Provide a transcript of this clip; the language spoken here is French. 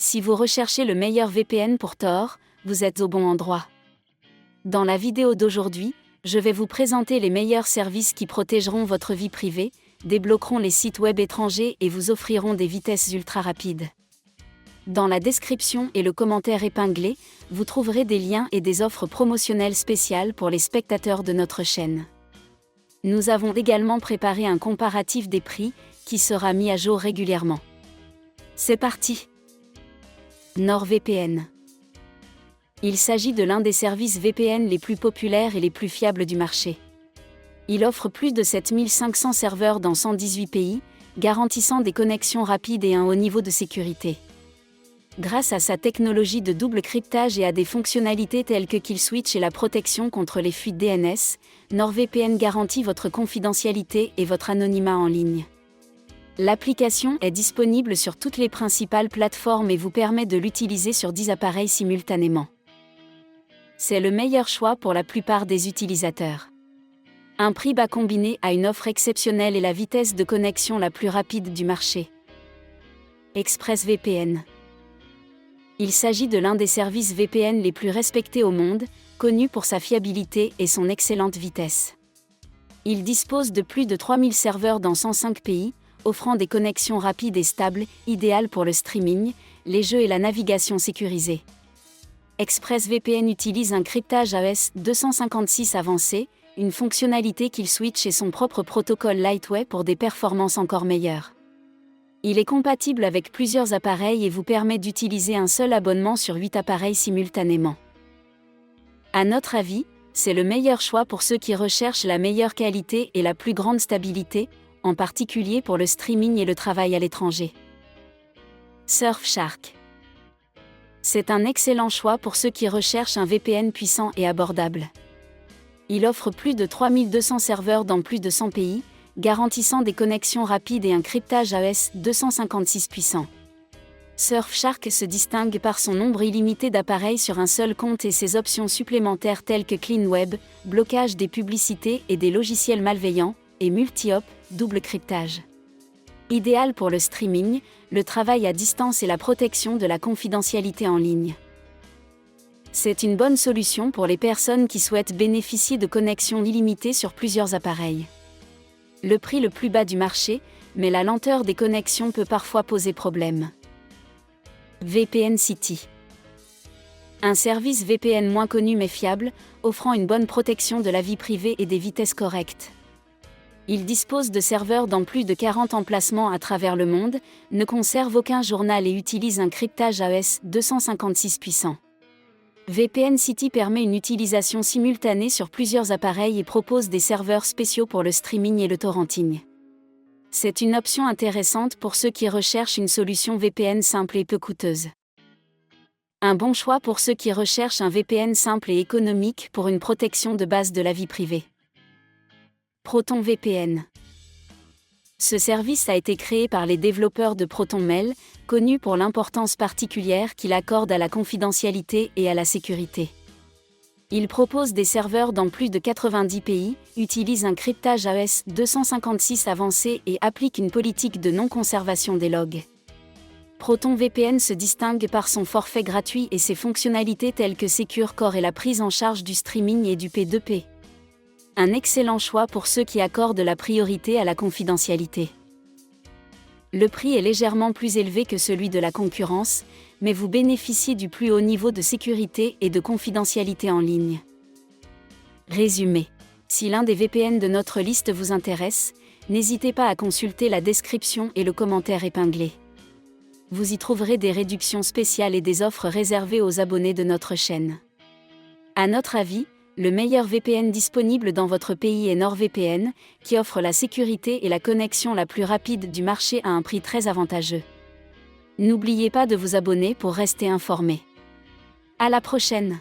Si vous recherchez le meilleur VPN pour Tor, vous êtes au bon endroit. Dans la vidéo d'aujourd'hui, je vais vous présenter les meilleurs services qui protégeront votre vie privée, débloqueront les sites web étrangers et vous offriront des vitesses ultra rapides. Dans la description et le commentaire épinglé, vous trouverez des liens et des offres promotionnelles spéciales pour les spectateurs de notre chaîne. Nous avons également préparé un comparatif des prix, qui sera mis à jour régulièrement. C'est parti! NordVPN. Il s'agit de l'un des services VPN les plus populaires et les plus fiables du marché. Il offre plus de 7500 serveurs dans 118 pays, garantissant des connexions rapides et un haut niveau de sécurité. Grâce à sa technologie de double cryptage et à des fonctionnalités telles que Kill Switch et la protection contre les fuites DNS, NordVPN garantit votre confidentialité et votre anonymat en ligne. L'application est disponible sur toutes les principales plateformes et vous permet de l'utiliser sur 10 appareils simultanément. C'est le meilleur choix pour la plupart des utilisateurs. Un prix bas combiné à une offre exceptionnelle et la vitesse de connexion la plus rapide du marché. ExpressVPN. Il s'agit de l'un des services VPN les plus respectés au monde, connu pour sa fiabilité et son excellente vitesse. Il dispose de plus de 3000 serveurs dans 105 pays, offrant des connexions rapides et stables, idéales pour le streaming, les jeux et la navigation sécurisée. ExpressVPN utilise un cryptage AES-256 avancé, une fonctionnalité Kill Switch et son propre protocole Lightway pour des performances encore meilleures. Il est compatible avec plusieurs appareils et vous permet d'utiliser un seul abonnement sur 8 appareils simultanément. À notre avis, c'est le meilleur choix pour ceux qui recherchent la meilleure qualité et la plus grande stabilité, en particulier pour le streaming et le travail à l'étranger. Surfshark. C'est un excellent choix pour ceux qui recherchent un VPN puissant et abordable. Il offre plus de 3200 serveurs dans plus de 100 pays, garantissant des connexions rapides et un cryptage AES-256 puissant. Surfshark se distingue par son nombre illimité d'appareils sur un seul compte et ses options supplémentaires telles que Clean Web, blocage des publicités et des logiciels malveillants, et multi-hop, double cryptage. Idéal pour le streaming, le travail à distance et la protection de la confidentialité en ligne. C'est une bonne solution pour les personnes qui souhaitent bénéficier de connexions illimitées sur plusieurs appareils. Le prix le plus bas du marché, mais la lenteur des connexions peut parfois poser problème. VPN City. Un service VPN moins connu mais fiable, offrant une bonne protection de la vie privée et des vitesses correctes. Il dispose de serveurs dans plus de 40 emplacements à travers le monde, ne conserve aucun journal et utilise un cryptage AES-256 puissant. VPN City permet une utilisation simultanée sur plusieurs appareils et propose des serveurs spéciaux pour le streaming et le torrenting. C'est une option intéressante pour ceux qui recherchent une solution VPN simple et peu coûteuse. Un bon choix pour ceux qui recherchent un VPN simple et économique pour une protection de base de la vie privée. ProtonVPN. Ce service a été créé par les développeurs de ProtonMail, connus pour l'importance particulière qu'il accorde à la confidentialité et à la sécurité. Il propose des serveurs dans plus de 90 pays, utilise un cryptage AES-256 avancé et applique une politique de non-conservation des logs. ProtonVPN se distingue par son forfait gratuit et ses fonctionnalités telles que Secure Core et la prise en charge du streaming et du P2P. Un excellent choix pour ceux qui accordent la priorité à la confidentialité. Le prix est légèrement plus élevé que celui de la concurrence, mais vous bénéficiez du plus haut niveau de sécurité et de confidentialité en ligne. Résumé. Si l'un des VPN de notre liste vous intéresse, n'hésitez pas à consulter la description et le commentaire épinglé. Vous y trouverez des réductions spéciales et des offres réservées aux abonnés de notre chaîne. À notre avis, le meilleur VPN disponible dans votre pays est NordVPN, qui offre la sécurité et la connexion la plus rapide du marché à un prix très avantageux. N'oubliez pas de vous abonner pour rester informé. À la prochaine!